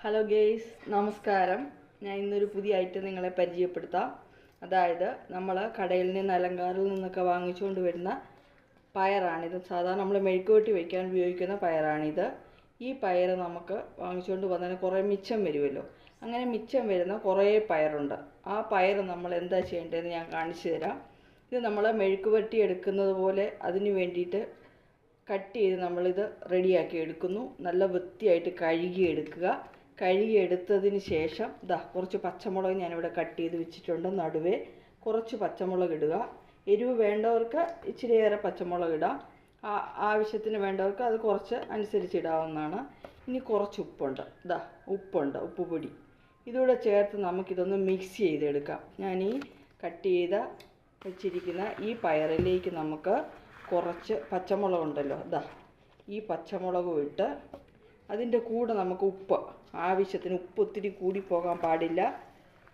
Hello guys, നമസ്കാരം. ഞാൻ ഇന്നൊരു പുതിയ ഐറ്റം നിങ്ങളെ പരിചയപ്പെടുത്താം. അതായത് നമ്മൾ കടയിൽ നിന്ന് അലങ്കാരിൽ നിന്നൊക്കെ വാങ്ങിച്ചുകൊണ്ട് വരുന്ന പയറാണിത്. സാധാരണ നമ്മൾ മെഴുക്കുവരട്ടി വയ്ക്കാൻ ഉപയോഗിക്കുന്ന പയറാണിത്. ഈ പയർ നമുക്ക് വാങ്ങിച്ചുകൊണ്ട് വന്നതിന് കുറേ മിച്ചം വരുമല്ലോ. അങ്ങനെ മിച്ചം വരുന്ന കുറേ പയറുണ്ട്. ആ പയർ നമ്മൾ എന്താ ചെയ്യേണ്ടതെന്ന് ഞാൻ കാണിച്ചു തരാം. ഇത് നമ്മൾ മെഴുക്കുവരട്ടി എടുക്കുന്നത് പോലെ അതിന് വേണ്ടിയിട്ട് കട്ട് ചെയ്ത് നമ്മളിത് റെഡിയാക്കി എടുക്കുന്നു. നല്ല വൃത്തിയായിട്ട് കഴുകിയെടുക്കുക. കഴുകിയെടുത്തതിന് ശേഷം കുറച്ച് പച്ചമുളക് ഞാനിവിടെ കട്ട് ചെയ്ത് വെച്ചിട്ടുണ്ട്. നടുവേ കുറച്ച് പച്ചമുളക് ഇടുക. എരിവ് വേണ്ടവർക്ക് ഇച്ചിരിയേറെ പച്ചമുളക് ഇടാം. ആവശ്യത്തിന് വേണ്ടവർക്ക് അത് കുറച്ച് അനുസരിച്ചിടാവുന്നതാണ്. ഇനി കുറച്ച് ഉപ്പുണ്ട്, ഉപ്പുപൊടി. ഇതുകൂടെ ചേർത്ത് നമുക്കിതൊന്ന് മിക്സ് ചെയ്തെടുക്കാം. ഞാൻ ഈ കട്ട് ചെയ്ത് വെച്ചിരിക്കുന്ന ഈ പയറിലേക്ക് നമുക്ക് കുറച്ച് പച്ചമുളകുണ്ടല്ലോ, ഈ പച്ചമുളകും ഇട്ട് അതിൻ്റെ കൂടെ നമുക്ക് ഉപ്പ് ആവശ്യത്തിന്, ഉപ്പ് ഒത്തിരി കൂടിപ്പോകാൻ പാടില്ല.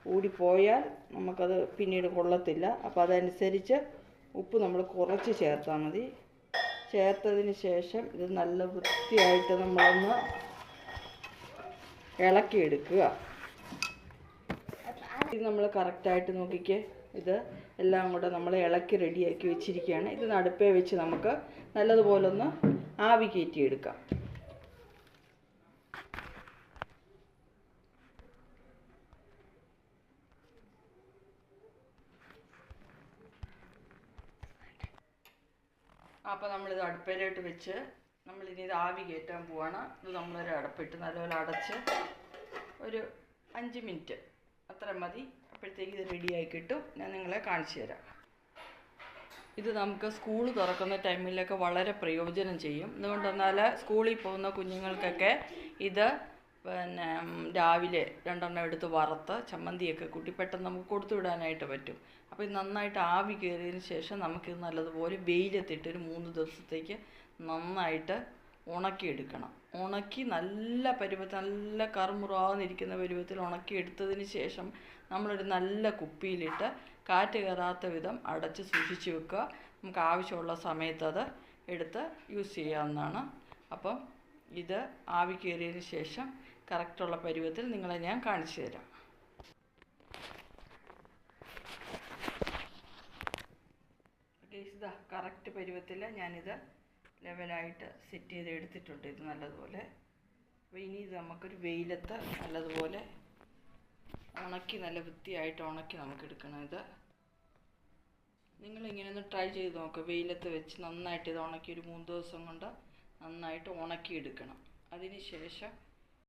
കൂടിപ്പോയാൽ നമുക്കത് പിന്നീട് കൊള്ളത്തില്ല. അപ്പോൾ അതനുസരിച്ച് ഉപ്പ് നമ്മൾ കുറച്ച് ചേർത്താൽ മതി. ചേർത്തതിന് ശേഷം ഇത് നല്ല വൃത്തിയായിട്ട് നമ്മളൊന്ന് ഇളക്കിയെടുക്കുക. ഇത് നമ്മൾ കറക്റ്റായിട്ട് നോക്കിക്കേ, ഇത് എല്ലാം കൂടെ നമ്മൾ ഇളക്കി റെഡിയാക്കി വെച്ചിരിക്കുകയാണ്. ഇത് നടുപ്പേ വെച്ച് നമുക്ക് നല്ലതുപോലെ ഒന്ന് ആവി കയറ്റിയെടുക്കാം. അപ്പോൾ നമ്മളിത് അടുപ്പിലോട്ട് വെച്ച് നമ്മളിനി ഇത് ആവി കയറ്റാൻ പോവാണ്. ഇത് നമ്മളൊരു അടപ്പിട്ട് നല്ലപോലെ അടച്ച് ഒരു 5 മിനിറ്റ് അത്ര മതി. അപ്പോഴത്തേക്ക് ഇത് റെഡിയായി കിട്ടും. ഞാൻ നിങ്ങളെ കാണിച്ചു തരാം. ഇത് നമുക്ക് സ്കൂൾ തുറക്കുന്ന ടൈമിലൊക്കെ വളരെ പ്രയോജനം ചെയ്യും. എന്തുകൊണ്ടെന്നാൽ സ്കൂളിൽ പോകുന്ന കുഞ്ഞുങ്ങൾക്കൊക്കെ ഇത് രാവിലെ 2 എടുത്ത് വറുത്ത് ചമ്മന്തിയൊക്കെ കൂട്ടി പെട്ടെന്ന് നമുക്ക് കൊടുത്തു വിടാനായിട്ട് പറ്റും. അപ്പോൾ ഇത് നന്നായിട്ട് ആവി കയറിയതിന് ശേഷം നമുക്കിത് നല്ലതുപോലെ വെയിലത്തിട്ട് ഒരു 3 ദിവസത്തേക്ക് നന്നായിട്ട് ഉണക്കിയെടുക്കണം. ഉണക്കി നല്ല പരുവത്തിൽ, നല്ല കറുമുറാന്നിരിക്കുന്ന പരുവത്തിൽ ഉണക്കിയെടുത്തതിന് ശേഷം നമ്മളൊരു നല്ല കുപ്പിയിലിട്ട് കാറ്റ് കയറാത്ത വിധം അടച്ച് സൂക്ഷിച്ച് വെക്കുക. നമുക്ക് ആവശ്യമുള്ള സമയത്ത് അത് എടുത്ത് യൂസ് ചെയ്യാവുന്നതാണ്. അപ്പം ഇത് ആവി കയറിയതിന് ശേഷം കറക്റ്റുള്ള പരുവത്തിൽ നിങ്ങളെ ഞാൻ കാണിച്ചു തരാം. ഇതാ കറക്റ്റ് പരുവത്തിൽ ഞാനിത് ലെവലായിട്ട് സെറ്റ് ചെയ്ത് എടുത്തിട്ടുണ്ട്. ഇത് നല്ലതുപോലെ. അപ്പോൾ ഇനി ഇത് നമുക്കൊരു വെയിലത്ത് നല്ലതുപോലെ ഉണക്കി, നല്ല വൃത്തിയായിട്ട് ഉണക്കി നമുക്ക് എടുക്കണം. ഇത് നിങ്ങളിങ്ങനെ ഒന്ന് ട്രൈ ചെയ്ത് നോക്കുക. വെയിലത്ത് വെച്ച് നന്നായിട്ട് ഇത് ഉണക്കി ഒരു 3 ദിവസം കൊണ്ട് നന്നായിട്ട് ഉണക്കിയെടുക്കണം. അതിന് ശേഷം